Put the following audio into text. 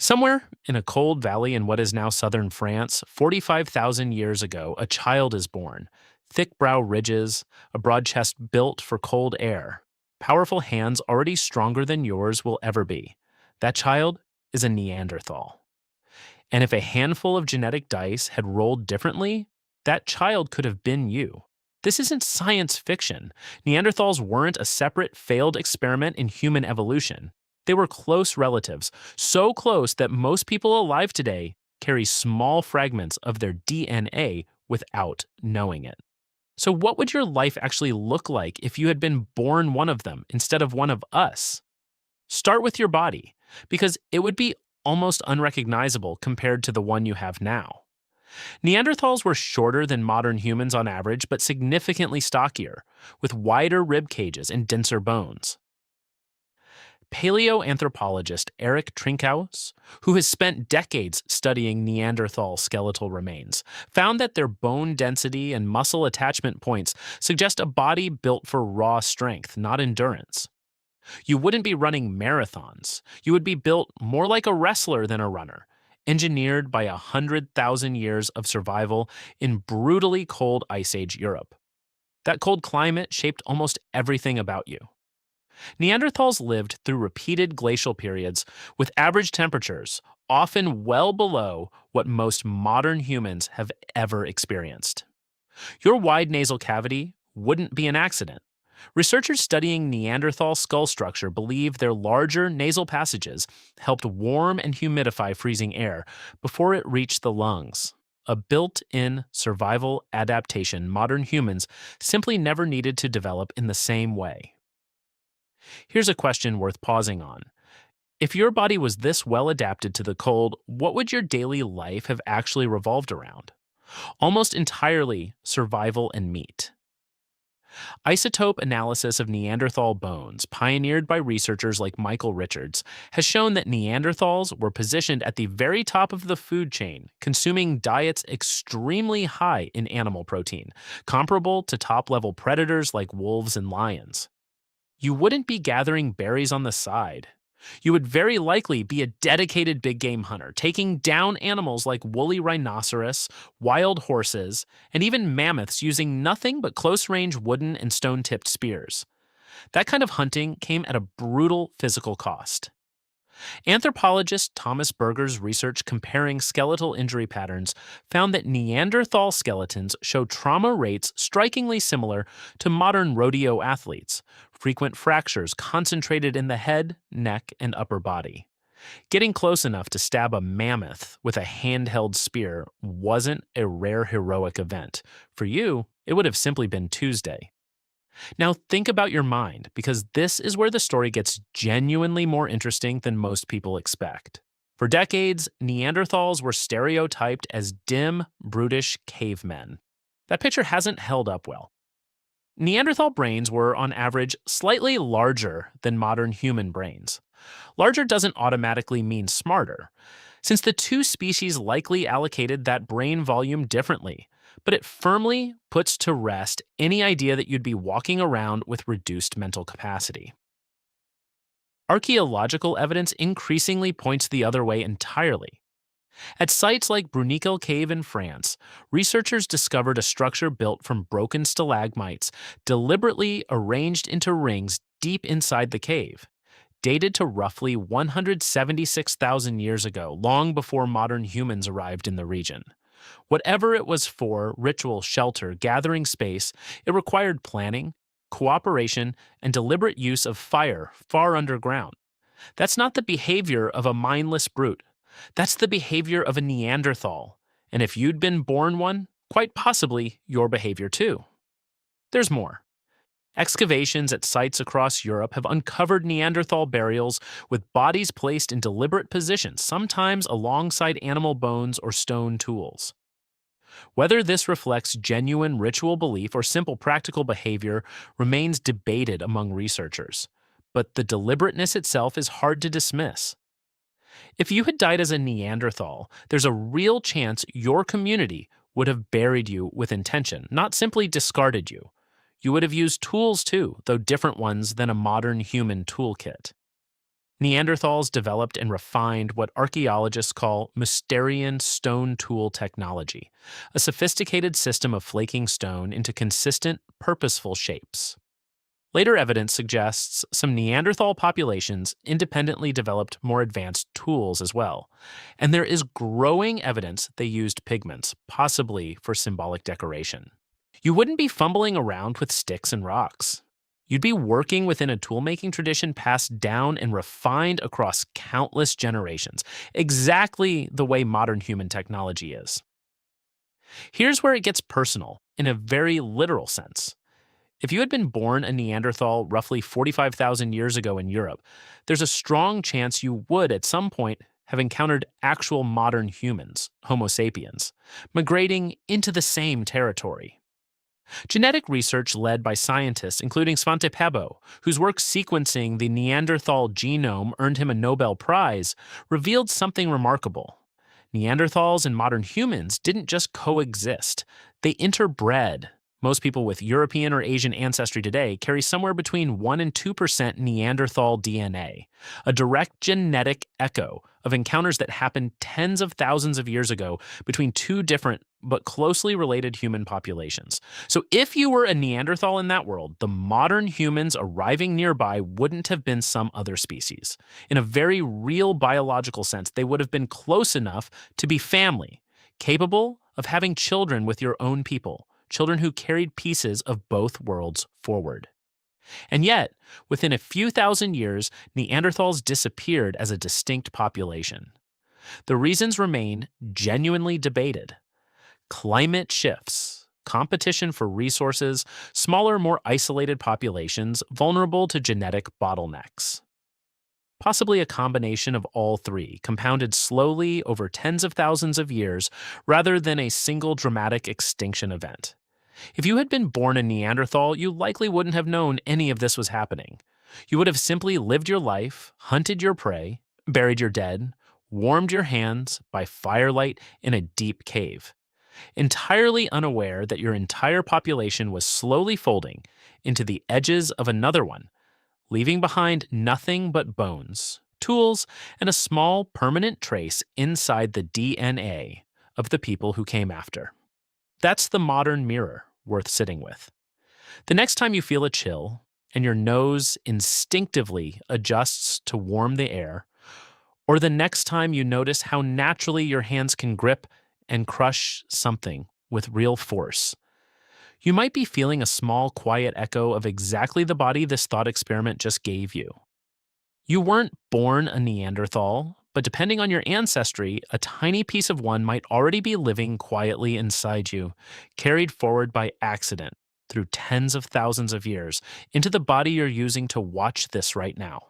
Somewhere in a cold valley in what is now southern France, 45,000 years ago, a child is born. Thick brow ridges, a broad chest built for cold air, powerful hands already stronger than yours will ever be. That child is a Neanderthal. And if a handful of genetic dice had rolled differently, that child could have been you. This isn't science fiction. Neanderthals weren't a separate, failed experiment in human evolution. They were close relatives, so close that most people alive today carry small fragments of their DNA without knowing it. So, what would your life actually look like if you had been born one of them instead of one of us? Start with your body, because it would be almost unrecognizable compared to the one you have now. Neanderthals were shorter than modern humans on average, but significantly stockier, with wider rib cages and denser bones. Paleoanthropologist Eric Trinkhaus, who has spent decades studying Neanderthal skeletal remains, found that their bone density and muscle attachment points suggest a body built for raw strength, not endurance. You wouldn't be running marathons. You would be built more like a wrestler than a runner, engineered by 100,000 years of survival in brutally cold Ice Age Europe. That cold climate shaped almost everything about you. Neanderthals lived through repeated glacial periods with average temperatures often well below what most modern humans have ever experienced. Your wide nasal cavity wouldn't be an accident. Researchers studying Neanderthal skull structure believe their larger nasal passages helped warm and humidify freezing air before it reached the lungs, a built-in survival adaptation modern humans simply never needed to develop in the same way. Here's a question worth pausing on. If your body was this well adapted to the cold, what would your daily life have actually revolved around? Almost entirely survival and meat. Isotope analysis of Neanderthal bones, pioneered by researchers like Michael Richards, has shown that Neanderthals were positioned at the very top of the food chain, consuming diets extremely high in animal protein, comparable to top-level predators like wolves and lions. You wouldn't be gathering berries on the side. You would very likely be a dedicated big game hunter, taking down animals like woolly rhinoceros, wild horses, and even mammoths using nothing but close-range wooden and stone-tipped spears. That kind of hunting came at a brutal physical cost. Anthropologist Thomas Berger's research comparing skeletal injury patterns found that Neanderthal skeletons show trauma rates strikingly similar to modern rodeo athletes, frequent fractures concentrated in the head, neck, and upper body. Getting close enough to stab a mammoth with a handheld spear wasn't a rare heroic event. For you, it would have simply been Tuesday. Now think about your mind, because this is where the story gets genuinely more interesting than most people expect. For decades, Neanderthals were stereotyped as dim, brutish cavemen. That picture hasn't held up well. Neanderthal brains were, on average, slightly larger than modern human brains. Larger doesn't automatically mean smarter, since the two species likely allocated that brain volume differently, but it firmly puts to rest any idea that you'd be walking around with reduced mental capacity. Archaeological evidence increasingly points the other way entirely. At sites like Bruniquel Cave in France, researchers discovered a structure built from broken stalagmites deliberately arranged into rings deep inside the cave, dated to roughly 176,000 years ago, long before modern humans arrived in the region. Whatever it was for, ritual, shelter, gathering space, it required planning, cooperation, and deliberate use of fire far underground. That's not the behavior of a mindless brute. That's the behavior of a Neanderthal. And if you'd been born one, quite possibly your behavior too. There's more. Excavations at sites across Europe have uncovered Neanderthal burials with bodies placed in deliberate positions, sometimes alongside animal bones or stone tools. Whether this reflects genuine ritual belief or simple practical behavior remains debated among researchers, but the deliberateness itself is hard to dismiss. If you had died as a Neanderthal, there's a real chance your community would have buried you with intention, not simply discarded you. You would have used tools too, though different ones than a modern human toolkit. Neanderthals developed and refined what archaeologists call Mousterian stone tool technology, a sophisticated system of flaking stone into consistent, purposeful shapes. Later evidence suggests some Neanderthal populations independently developed more advanced tools as well, and there is growing evidence they used pigments, possibly for symbolic decoration. You wouldn't be fumbling around with sticks and rocks. You'd be working within a toolmaking tradition passed down and refined across countless generations, exactly the way modern human technology is. Here's where it gets personal, in a very literal sense. If you had been born a Neanderthal roughly 45,000 years ago in Europe, there's a strong chance you would, at some point, have encountered actual modern humans, Homo sapiens, migrating into the same territory. Genetic research led by scientists including Svante Pääbo, whose work sequencing the Neanderthal genome earned him a Nobel Prize, revealed something remarkable. Neanderthals and modern humans didn't just coexist, they interbred. Most people with European or Asian ancestry today carry somewhere between 1 and 2% Neanderthal DNA, a direct genetic echo of encounters that happened tens of thousands of years ago between two different but closely related human populations. So if you were a Neanderthal in that world, the modern humans arriving nearby wouldn't have been some other species. In a very real biological sense, they would have been close enough to be family, capable of having children with your own people, children who carried pieces of both worlds forward. And yet, within a few thousand years, Neanderthals disappeared as a distinct population. The reasons remain genuinely debated. Climate shifts, competition for resources, smaller, more isolated populations vulnerable to genetic bottlenecks. Possibly a combination of all three, compounded slowly over tens of thousands of years rather than a single dramatic extinction event. If you had been born a Neanderthal, you likely wouldn't have known any of this was happening. You would have simply lived your life, hunted your prey, buried your dead, warmed your hands by firelight in a deep cave, entirely unaware that your entire population was slowly folding into the edges of another one, leaving behind nothing but bones, tools, and a small permanent trace inside the DNA of the people who came after. That's the modern mirror worth sitting with. The next time you feel a chill and your nose instinctively adjusts to warm the air, or the next time you notice how naturally your hands can grip and crush something with real force, you might be feeling a small, quiet echo of exactly the body this thought experiment just gave you. You weren't born a Neanderthal, but depending on your ancestry, a tiny piece of one might already be living quietly inside you, carried forward by accident through tens of thousands of years into the body you're using to watch this right now.